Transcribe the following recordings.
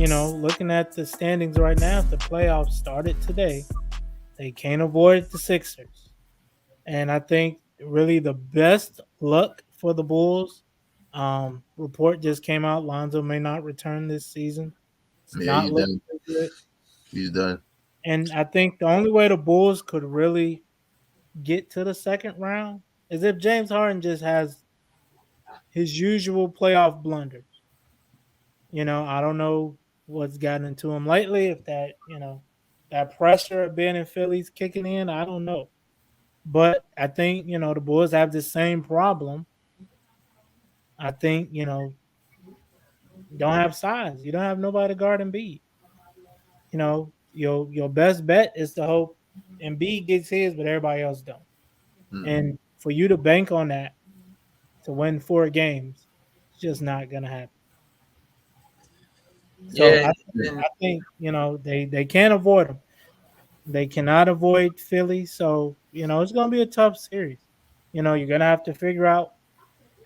looking at the standings right now, if the playoffs started today, they can't avoid the Sixers. And I think really the best luck for the Bulls. Report just came out. Lonzo may not return this season. It's Yeah, not he's looking done. good. He's done. And I think the only way the Bulls could really get to the second round is if James Harden just has his usual playoff blunders. I don't know what's gotten into him lately. If that pressure of being in Philly's kicking in, I don't know. But I think, the Bulls have the same problem. I think, you don't have size. You don't have nobody to guard Embiid. Your best bet is to hope Embiid gets his, but everybody else don't. Mm. And for you to bank on that to win 4 games, it's just not gonna happen. So Yeah, I think they can't avoid them. They cannot avoid Philly. So it's gonna be a tough series. You're gonna have to figure out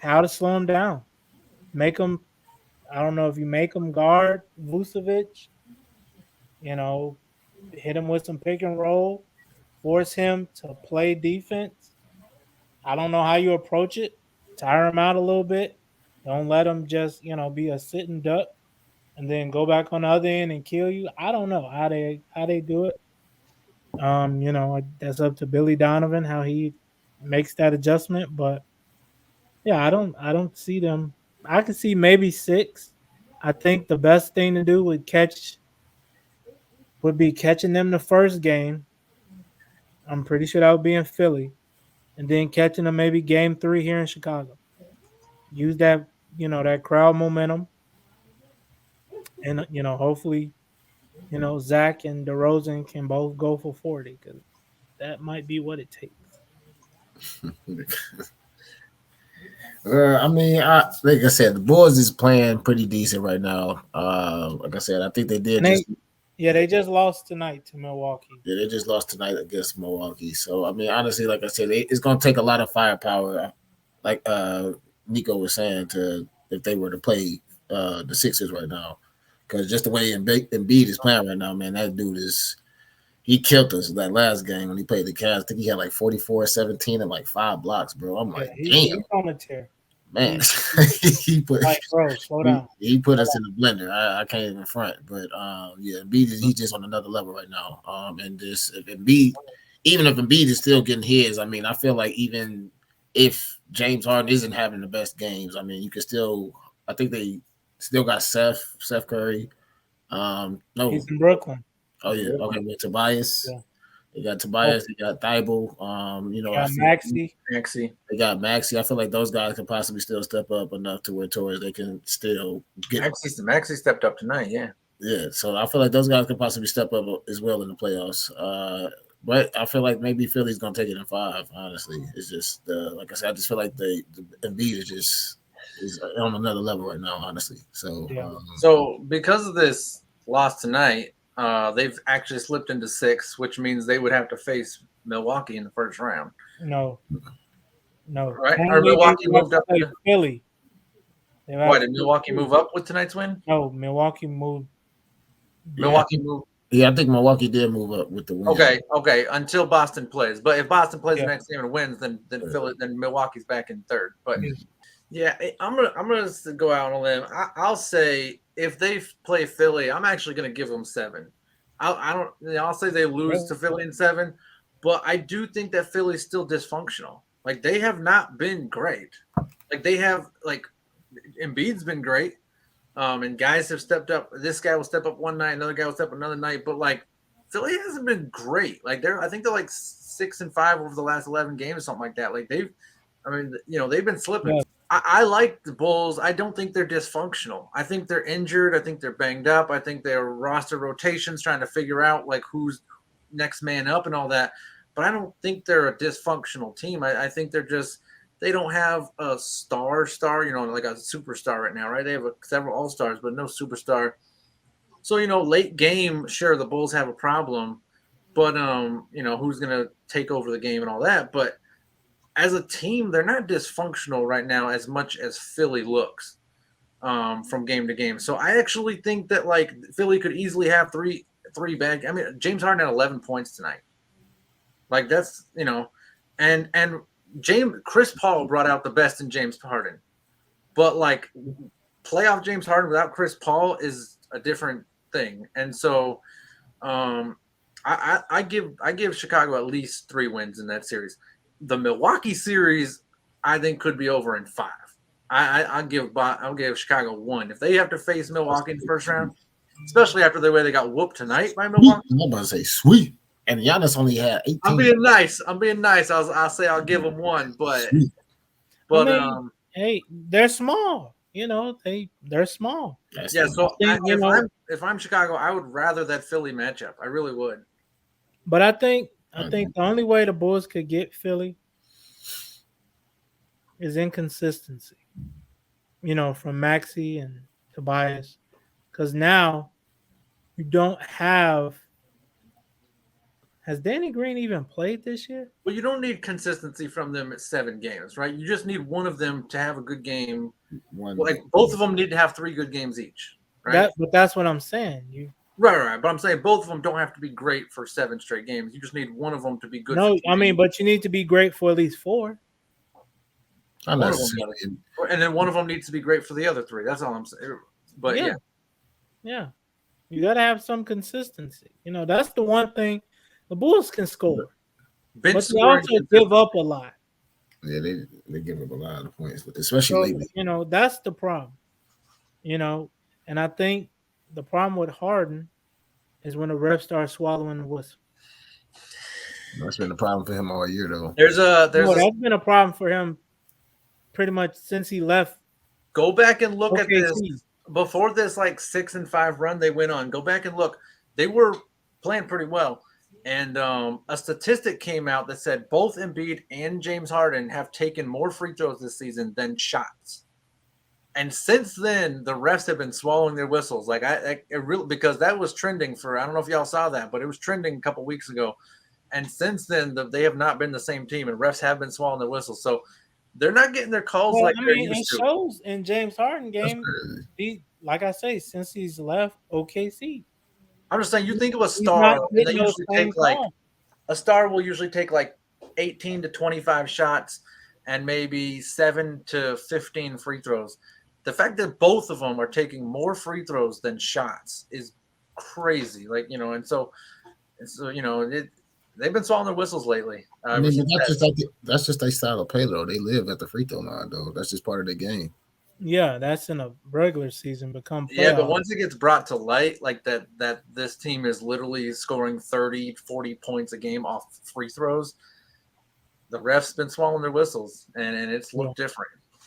how to slow them down. Make them. I don't know if you make them guard Vucevic. You know, hit him with some pick and roll. Force him to play defense. I don't know how you approach it. Tire him out a little bit. Don't let him just be a sitting duck and then go back on the other end and kill you. I don't know how they do it. That's up to Billy Donovan how he makes that adjustment. But yeah, I don't see them. I can see maybe 6. I think the best thing to do would be catching them the first game. I'm pretty sure that would be in Philly, and then catching them maybe game 3 here in Chicago. Use that crowd momentum, and hopefully Zach and DeRozan can both go for 40 because that might be what it takes. I mean, like I said, the Bulls is playing pretty decent right now. Like I said, I think they did And just they just lost tonight to Milwaukee. yeah, they just lost tonight against Milwaukee. So I mean, honestly, like I said, it's going to take a lot of firepower, like Nico was saying, to if they were to play the Sixers right now, because just the way Embiid is playing right now, man, that dude is he killed us that last game when he played the Cavs. I think he had like 44, 17, and like 5 blocks, bro. I'm Yeah, like, he's damn, on a tear. man, He's he put like, bro, slow down. he put us in the blender. I can't even front, but yeah, Embiid he's just on another level right now. And this if Embiid, even if Embiid is still getting his, I mean, I feel like even if James Harden isn't having the best games, I mean, you can still. I think they still got Seth Curry. No, He's in Brooklyn. oh yeah, okay, with Tobias. Yeah. They got Oh, Tobias, they got Thibault. I yeah, feel Maxi. Maxi. they got Maxi. I feel like those guys could possibly still step up enough to where towards they can still get. Maxi stepped up tonight. Yeah. Yeah, so I feel like those guys could possibly step up as well in the playoffs. But I feel like maybe Philly's gonna take it in 5. Honestly, it's just like I said, I just feel like the Embiid is on another level right now. Honestly, so Yeah. So because of this loss tonight, they've actually slipped into 6, which means they would have to face Milwaukee in the first round. No, Right? Or Only they Milwaukee would have moved to up. play Philly. They would have Why to did play Milwaukee Philly. move up with tonight's win? No, Milwaukee moved. Milwaukee moved. yeah, I think Milwaukee did move up with the win. Okay. Until Boston plays, but if Boston plays Yeah. the next game and wins, then Milwaukee's back in 3rd. But Yeah. yeah, I'm gonna go out on a limb. I'll say if they play Philly, I'm actually gonna give them 7. I don't. I'll say they lose to Philly in 7, but I do think that Philly's still dysfunctional. Like they have not been great. Like they have Embiid's been great. And guys have stepped up. This guy will step up one night, another guy will step up another night. But Philly hasn't been great. I think they're 6-5 over the last 11 games or something like that. They've been slipping. Yeah. I like the Bulls. I don't think they're dysfunctional. I think they're injured. I think they're banged up. I think they're roster rotations trying to figure out who's next man up and all that. But I don't think they're a dysfunctional team. I think they don't have a star, like a superstar right now, right? They have several all-stars, but no superstar. So, late game, sure, the Bulls have a problem, but, who's going to take over the game and all that. But as a team, they're not dysfunctional right now as much as Philly looks. from game to game. So I actually think that like Philly could easily have three bad. I mean, James Harden had 11 points tonight. Like that's and James Chris Paul brought out the best in James Harden, but like playoff James Harden without Chris Paul is a different thing. And so um, I give Chicago at least 3 wins in that series. The Milwaukee series, I think, could be over in 5. I'll give Chicago 1 if they have to face Milwaukee in the first round, especially after the way they got whooped tonight by Sweet. Milwaukee. I'm about to say sweet. And Giannis only had 18. I'm being nice. I'll say I'll give them 1, but Sweet. I mean, hey, they're small. They're small. Yeah, so if I'm Chicago, I would rather that Philly matchup. I really would. But I think the only way the Bulls could get Philly is inconsistency. From Maxey and Tobias, because now you don't have. Has Danny Green even played this year? Well, you don't need consistency from them at 7 games, right? You just need one of them to have a good game. Both of them need to have 3 good games each, right? But that's what I'm saying. Right. But I'm saying both of them don't have to be great for 7 straight games. You just need one of them to be good. No, I mean, but you need to be great for at least 4. And then one of them needs to be great for the other 3. That's all I'm saying. But yeah, you got to have some consistency. That's the one thing. The Bulls can score, but they also give up a lot. Yeah, they give up a lot of points, especially lately. That's the problem. And I think the problem with Harden is when the refs start swallowing the whistle. That's been a problem for him all year, though. That's been a problem for him pretty much since he left. Go back and look at this before this 6-5 run they went on. Go back and look. They were playing pretty well. And a statistic came out that said both Embiid and James Harden have taken more free throws this season than shots. And since then, the refs have been swallowing their whistles. Because that was trending for, I don't know if y'all saw that, but it was trending a couple weeks ago. And since then, they have not been the same team, and refs have been swallowing their whistles. So they're not getting their calls they're used to. It shows in James Harden game. Like I say, since he's left OKC. I'm just saying, you think of a star, they usually take a star will usually take 18 to 25 shots and maybe 7 to 15 free throws. The fact that both of them are taking more free throws than shots is crazy. And so they've been swallowing their whistles lately. I mean, that's just their style of play, though. They live at the free throw line, though. That's just part of their game. Yeah, that's in a regular season. Yeah, but once it gets brought to light, that this team is literally scoring 30, 40 points a game off free throws, the refs been swallowing their whistles, and it's looked different.